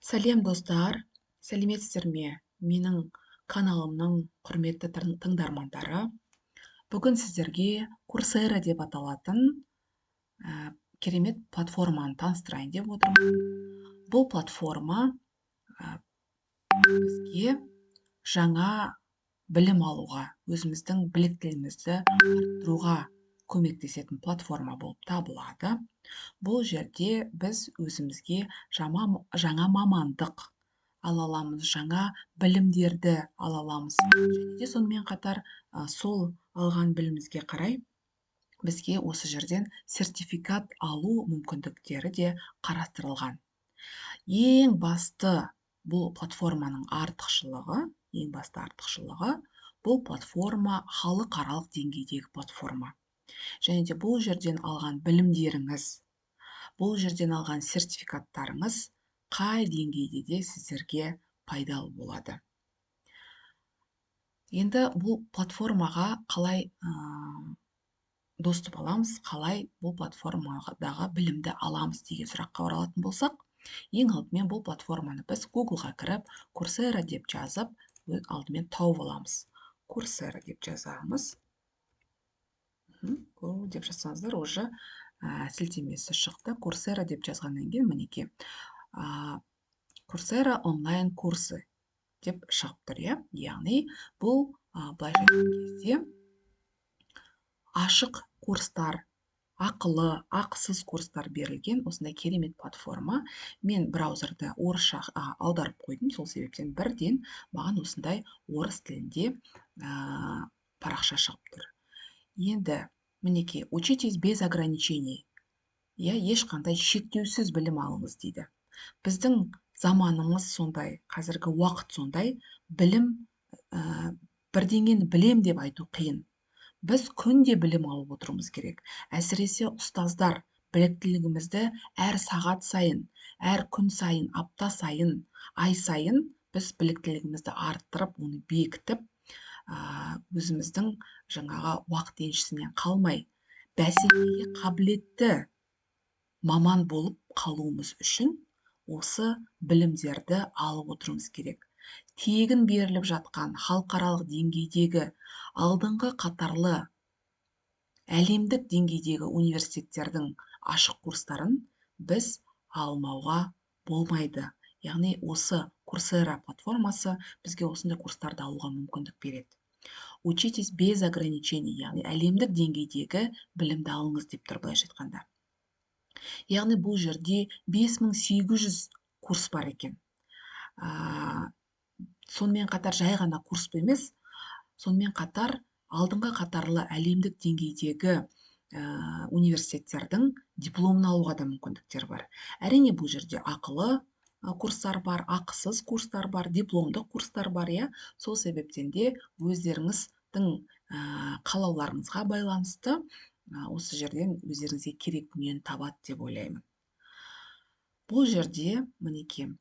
Сәлем достар, сәлеметсіздер ме? Менің каналымның құрметті тыңдармандары. Бүгін сіздерге Coursera деп аталатын керемет платформаны таныстырайын деп отырмын. Бұл платформа бізге жаңа білім алуға, өзіміздің біліктілігімізді арттыруға көмектесетін платформа болып табылады. Бұл жерде біз өзімізге жаңа мамандық ала аламыз, жаңа білімдерді ала аламыз. Және де сонымен қатар сол алған білімімізге қарай бізге осы жерден сертификат алу мүмкіндіктері де қарастырылған. Ең басты бұл платформаның артықшылығы, бұл платформа халықаралық деңгейдегі платформа. Және де бұл жерден алған білімдеріңіз, бұл жерден алған сертификаттарыңыз қай деңгейде де сіздерге пайдалы болады. Енді бұл платформаға қалай доступ аламыз, қалай бұл платформадағы білімді аламыз деген сұраққа оралатын болсақ, ең алдымен бұл платформаны біз Google-ға кіріп, Coursera деп жазып, алдымен тауып аламыз. Coursera деп жазамыз. Google деп жазсаңыздар, уже сілтемесі шықты. Coursera деп жазғаннан кейін мінекей Coursera онлайн курсы деп шығып тұр, яғни бұл былайша айтқан кезде ашық курстар, ақылы, ақысыз курстар берілген осындай керемет платформа. Мен браузерді орысша аударып қойдым, сол себептен бірден маған осындай орыс тілінде парақша шығып тұр. Енді мінекей, учитесь без ограничений. Ешқандай шектеусіз білім алыңыз дейді. Біздің заманымыз сондай, қазіргі уақыт сондай, білім бірдеңені білем деп айту қиын. Біз күнде білім алып отыруымыз керек. Әсіресе ұстаздар біліктілігімізді әр сағат сайын, әр күн сайын, апта сайын, ай сайын біз біліктілігімізді арттырып, оны бекітіп, өзіміздің жаңағы уақыт еншісінен қалмай, бәсекеге қабілетті маман болып қалуымыз үшін осы білімдерді алып отыруымыз керек. Тегін беріліп жатқан халықаралық деңгейдегі алдыңғы қатарлы әлемдік деңгейдегі университеттердің ашық курстарын біз алмауға болмайды. Яғни осы Coursera платформасы бізге осындай курстарды алуға мүмкіндік береді. Учитесь без ограничений, яғни әлемдік деңгейдегі білімді алыңыз деп тұр, былайша айтқанда. Яғни бұл жерде 5800 курс бар екен. Сонымен қатар жай ғана курс емес, сонымен қатар алдыңғы қатарлы әлемдік деңгейдегі университеттердің дипломын алуға да мүмкіндіктер бар. Әрине бұл жерде ақылы курстар бар, ақысыз курстар бар, дипломдық курстар бар, сол себептен де өздеріңіздің қалауларыңызға байланысты осы жерден өздеріңізге керек дүниені табады деп ойлаймын. Бұл жерде мінекей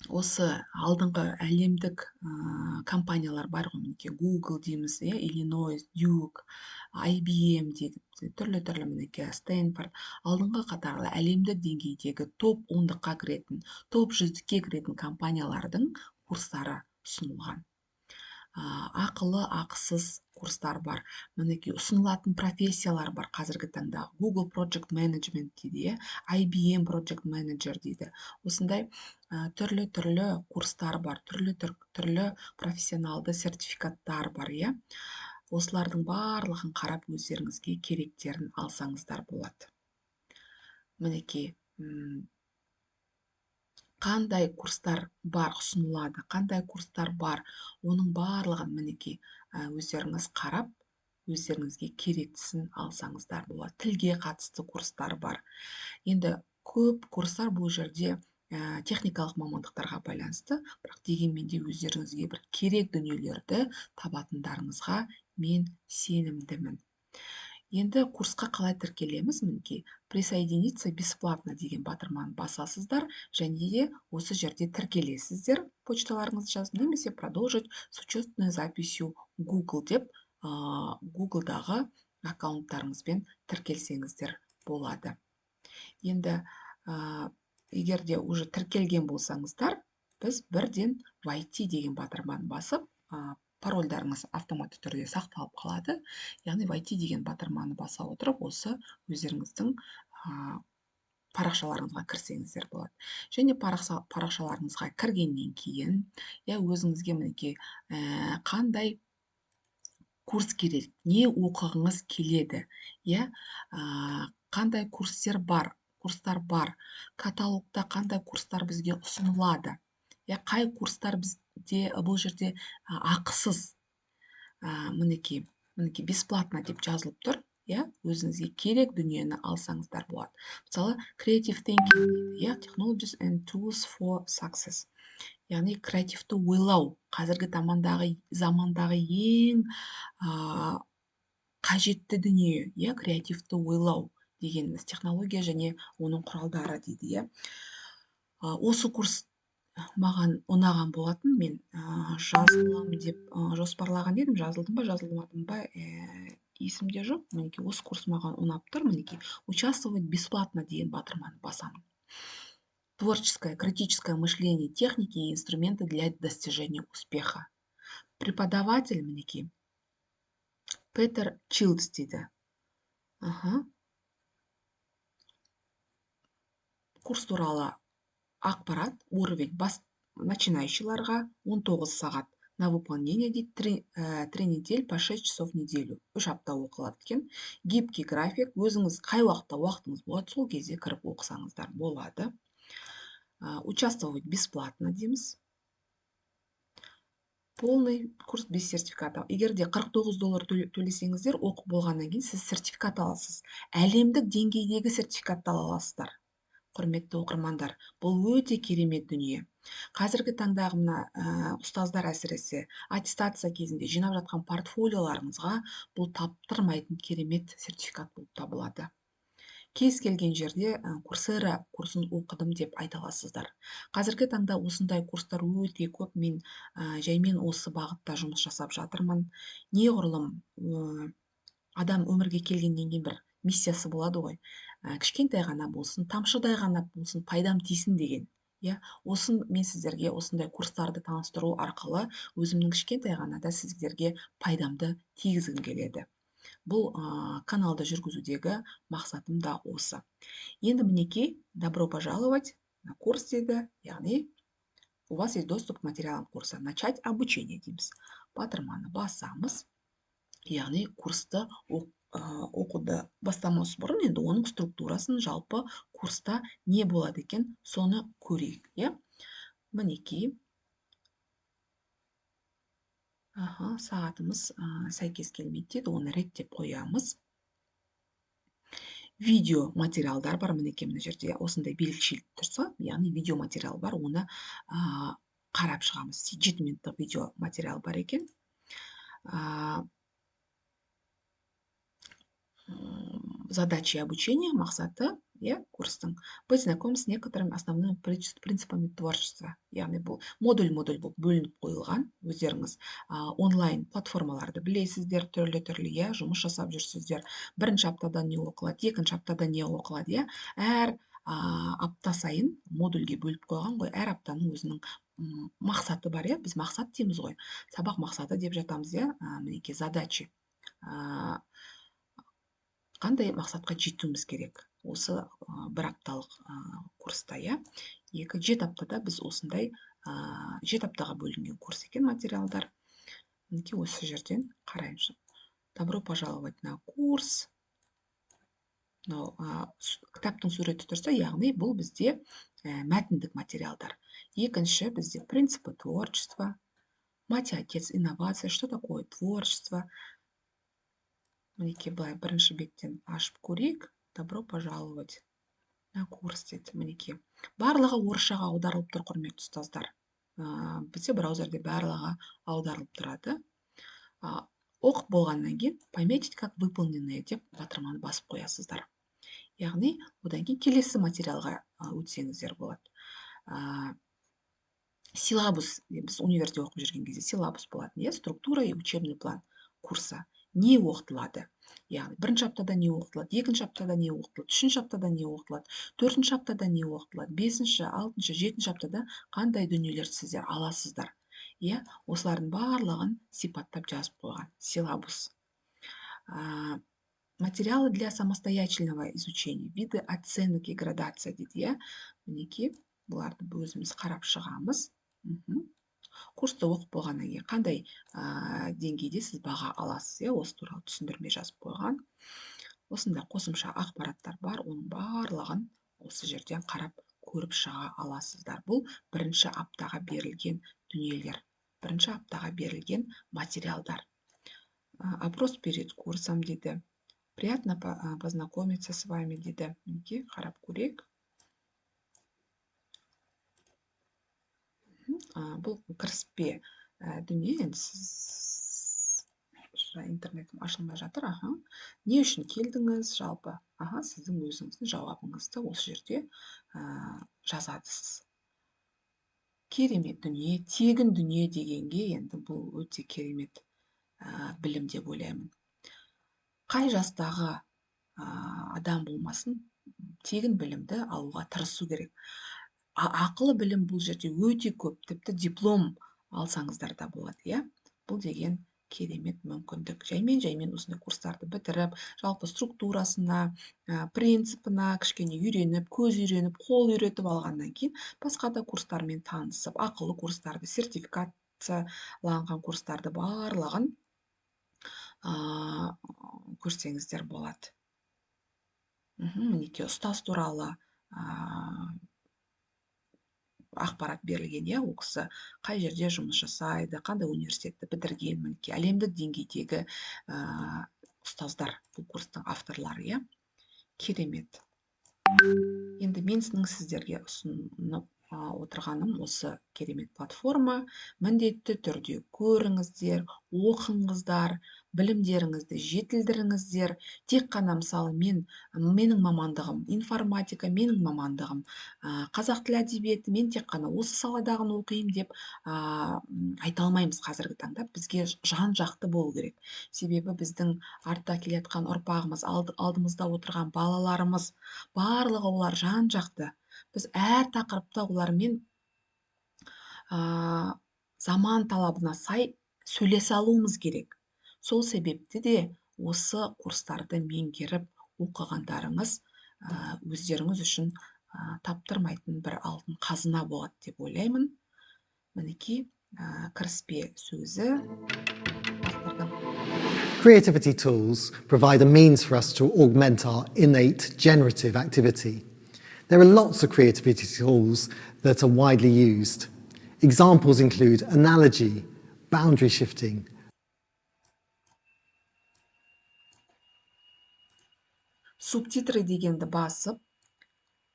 осы алдыңғы әлемдік компаниялар бар ғой, мінекей Google дейміз, Illinois, Duke, IBM дейді, түрлі мінекей Stanford, алдыңғы қатарлы әлемдік деңгейдегі топ 10-қа кіретін, топ 100-ке кіретін компаниялардың курстары ұсынылған. Ақылы, ақысыз курстар бар. Мінекей ұсынылатын профессиялар бар қазіргі таңда. Google Project Management дейді, IBM Project Manager дейді. Осындай түрлі курстар бар, түрлі профессионалды сертификаттар бар, Осылардың барлығын қарап өздеріңізге керектерін алсаңыздар болады. Мінекей, қандай курстар бар ұсынылады, қандай курстар бар, оның барлығын мінекей өздеріңіз қарап, өздеріңізге керектісін алсаңыздар болады. Тілге қатысты курстар бар. Енді көп курстар бұл жерде техникалық мамандықтарға байланысты, бірақ дегенмен де өздеріңізге бір керек дүниелерді табатындарыңызға мен сенімдімін. Енді курсқа қалай тіркелеміз? Мінекей, присоединиться бесплатно деген батырманы басасыздар, және де осы жерде тіркелесіздер, почталарыңызды жазып, немесе продолжить с учетной записью Google деп Google-дағы аккаунттарыңызбен тіркелсеңіздер болады. Енді егер де уже тіркелген болсаңыздар, біз бірден YT деген батырманы басып, парольдарыңыз автоматты түрде сақталып қалады. Яғни YT деген батырманы баса отырып, осы өздеріңіздің парақшаларыңызға кірсеңіздер болады. Және парақшаларыңызға кіргеннен кейін, өзіңізге мінекей қандай курс керек, не оқығыңыз келеді, қандай курстар бар, каталогта қандай курстар бізге ұсынылады, қай курстар бізде бұл жерде ақысыз, мінекей бесплатно деп жазылып тұр, өзіңізге керек дүниені алсаңыздар болады. Мысалы, Creative Thinking дейді, Technologies and Tools for Success. Яғни креативті ойлау, қазіргі замандағы ең қажетті дүние, креативті ойлау дегеніміз технология және оның құралдары дейді. Осы курс маған ұнаған болатын, мен жазылам деп жоспарлаған едім, жазылдым ба, жазылмадым ба, есімде жоқ. Мінекей осы курс маған ұнап тұр, мінекей участвовать бесплатно деген батырманы басамын. Творческое, критическое мышление, техники и инструменты для достижения успеха. Преподаватель, мінекей, Петер Чилдс дейді. Курс туралы ақпарат, уровень начинающийларға 19 сағат на выполнение дейді, 3 недель по 6 часов в неделю. 3 апта оқылады екен. Гибкий график, өзіңіз қай уақытыңыз болады, сол кезде кіріп оқысаңыздар болады. Участвовать бесплатно дейміз. Полный курс без сертификата. Егер де $49 төлесеңіздер, оқып болғаннан кейін сіз сертификат аласыз. Әлемдік деңгейдегі сертификатты аласыздар. Құрметті оқырмандар, бұл өте керемет дүние. Қазіргі таңдағы мына ұстаздар әсіресе аттестация кезінде жинап жатқан портфолиоларыңызға бұл таптырмайтын керемет сертификат болып табылады. Кез келген жерде Coursera курсын оқыдым деп айта аласыздар. Қазіргі таңда осындай курстар өте көп, мен жаймен осы бағытта жұмыс жасап жатырмын. Неғұрлым адам өмірге келгеннен кейін бір миссиясы болады ғой. Кішкентай ғана болсын, тамшыдай ғана болсын, пайдам тисін деген. Осын мен сіздерге осындай курстарды таныстыру арқылы өзімнің кішкентай ғана да сіздерге пайдамды тигізгім келеді. Бұл каналды жүргізудегі мақсатым да осы. Енді мінекей, добро пожаловать на курс дейді, яғни у вас есть доступ к материалам курса. Начать обучение дейміз. Батырманы басамыз, яғни курсты оқуды бастамас бұрын, енді оның структурасын, жалпы курста не болады екен, соны көрейік. Мінекей, сағатымыз сәйкес келмейді дейді, оны реттеп қоямыз. Видео материалдар бар, мінекей мына жерде осындай белгішілік тұрса, яғни видео материал бар, оны қарап шығамыз. 7 минуттық видео материал бар екен. Задачи обучения, мақсаты курстың быть знаком с некоторыми основными принципами творчества. Яғни бұл модуль болып бөлініп қойылған. Өздеріңіз онлайн платформаларды білесіздер, түрлі жұмыс жасап жүрсіздер. Бірінші аптада не оқылады, екінші аптада не оқылады. Әр апта сайын модульге бөліп қойған ғой. Әр аптаның өзінің мақсаты бар. Біз мақсат дейміз ғой. Сабақ мақсаты деп жатамыз. Мінекей задачи. Қандай мақсатқа жетуіміз керек? Осы бір апталық курста, 7 аптада біз осындай 7 аптаға бөлінген курс екен материалдар. Мінекей осы жерден қараймыз. Добро пожаловать на курс. Кітаптың суреті тұрса, яғни бұл бізде мәтіндік материалдар. Екінші бізде принципы творчества, мать и отец инновация, что такое творчество. Мінекей былай бірінші беттен ашып көрейік. Добро пожаловать на курс дейді. Мінекей. Барлығы орысшаға аударылып тұр, құрметті ұстаздар. Бізде браузерде барлығы аударылып тұрады. Оқып болғаннан кейін пометить как выполненные деп батырманы басып қоясыздар. Яғни, одан кейін келесі материалға өтсеңіздер болады. Силабус, біз универде оқып жүрген кезде силабус болады. Структура и учебный план курса. Не оқытылады? яғни бірінші аптада не оқытылады, екінші аптада не оқытылады, үшінші аптада не оқытылады, төртінші аптада не оқытылады, бесінші, алтыншы, жетінші аптада қандай дүниелерді сіздер аласыздар. Иә, осылардың барлығын сипаттап жазып қойған силабус. Материалы для самостоятельного изучения, виды оценок и градация дейді, иә. Мінекей, бұларды өзіміз қарап шығамыз. Курсты оқып болғаннан кейін қандай деңгейде сіз баға аласыз, иә, осы туралы түсіндірме жазып қойған. Осында қосымша ақпараттар бар, оның барлығын осы жерден қарап көріп шыға аласыздар. Бұл бірінші аптаға берілген дүниелер, бірінші аптаға берілген материалдар. Опрос перед курсом дейді. Приятно познакомиться с вами дейді. Мінекей, қарап көрейік. Бұл кіріспе дүние, енді сіз интернетім ашылмай жатыр. Не үшін келдіңіз жалпы? Сіздің өзіңіздің жауабыңызды осы жерде жазасыз. Керемет дүние, тегін дүние дегенге енді бұл өте керемет білім деп ойлаймын. Қай жастағы адам болмасын, тегін білімді алуға тырысу керек. Ақылы білім бұл жерде өте көп, тіпті диплом алсаңыздар да болады, иә. Бұл деген керемет мүмкіндік. Жаймен осындай курстарды бітіріп, жалпы структурасына, принципына кішкене үйреніп, көз үйреніп, қол үйретіп алғаннан кейін, басқа да курстармен танысып, ақылы курстарды, сертификацияланған курстарды барлығын көрсеңіздер болады. Мінекей, ұстаз туралы ақпарат берілген, иә, ол кісі қай жерде жұмыс жасайды, қандай университетті бітірген, мінекей, әлемдік деңгейдегі ұстаздар бұл курстың авторлары, иә. Керемет. Енді мен сіздерге ұсынып отырғаным осы керемет платформа. Міндетті түрде көріңіздер, оқыңыздар, білімдеріңізді жетілдіріңіздер. Тек қана мысалы менің мамандығым информатика, менің мамандығым қазақ тілі әдебиеті, мен тек қана осы саладағын оқимын деп айта алмаймыз қазіргі таңда. Бізге жан-жақты болу керек. Себебі біздің артта келе жатқан ұрпағымыз, алдымызда отырған балаларымыз, барлығы олар жан-жақты. Біз әр тақырыпта олармен заман талабына сай сөйлесе алуымыз керек. Сол себепті де осы курстарды меңгеріп оқығандарыңыз өздеріңіз үшін таптырмайтын бір алтын қазына болады деп ойлаймын. Мінекей, кіріспе сөзі. Creativity tools provide a means for us to augment our innate generative activity. There are lots of creativity tools that are widely used. Examples include analogy, boundary shifting. Субтитры дегенді басып,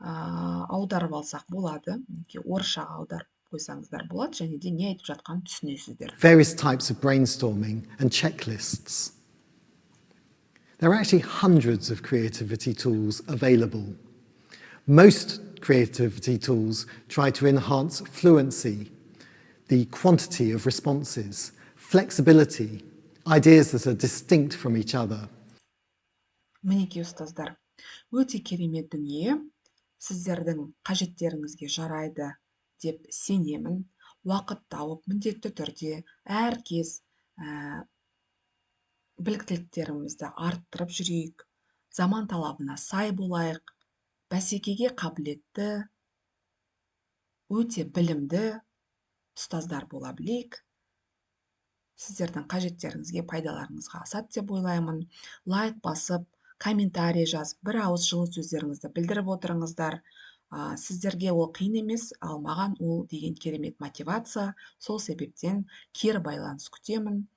аударып алсақ болады. Орысшаға аударып қойсаңыздар болады, және де не айтып жатқанын түсінесіздер. Various types of brainstorming and checklists. There are actually hundreds of creativity tools available. Most creativity tools try to enhance fluency, the quantity of responses, flexibility, ideas that are distinct from each other. Мінекей, ұстаздар, өте керемет дүние, сіздердің қажеттеріңізге жарайды деп сенемін. Уақыт тауып, міндетті түрде әр кез біліктіліктерімізді арттырып жүрейік, заман талабына сай болайық, бәсекеге қабілетті, өте білімді ұстаздар бола білейік. Сіздердің қажеттеріңізге, пайдаларыңызға асады деп ойлаймын. Лайк басып, комментарий жазып, бір ауыз жылы сөздеріңізді білдіріп отырыңыздар. Сіздерге ол қиын емес, ал маған ол деген керемет мотивация. Сол себептен кері байланыс күтемін.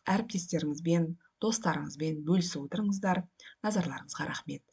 Әріптестеріңізбен, достарыңызбен бөлісіп отырыңыздар. Назарларыңызға рахмет.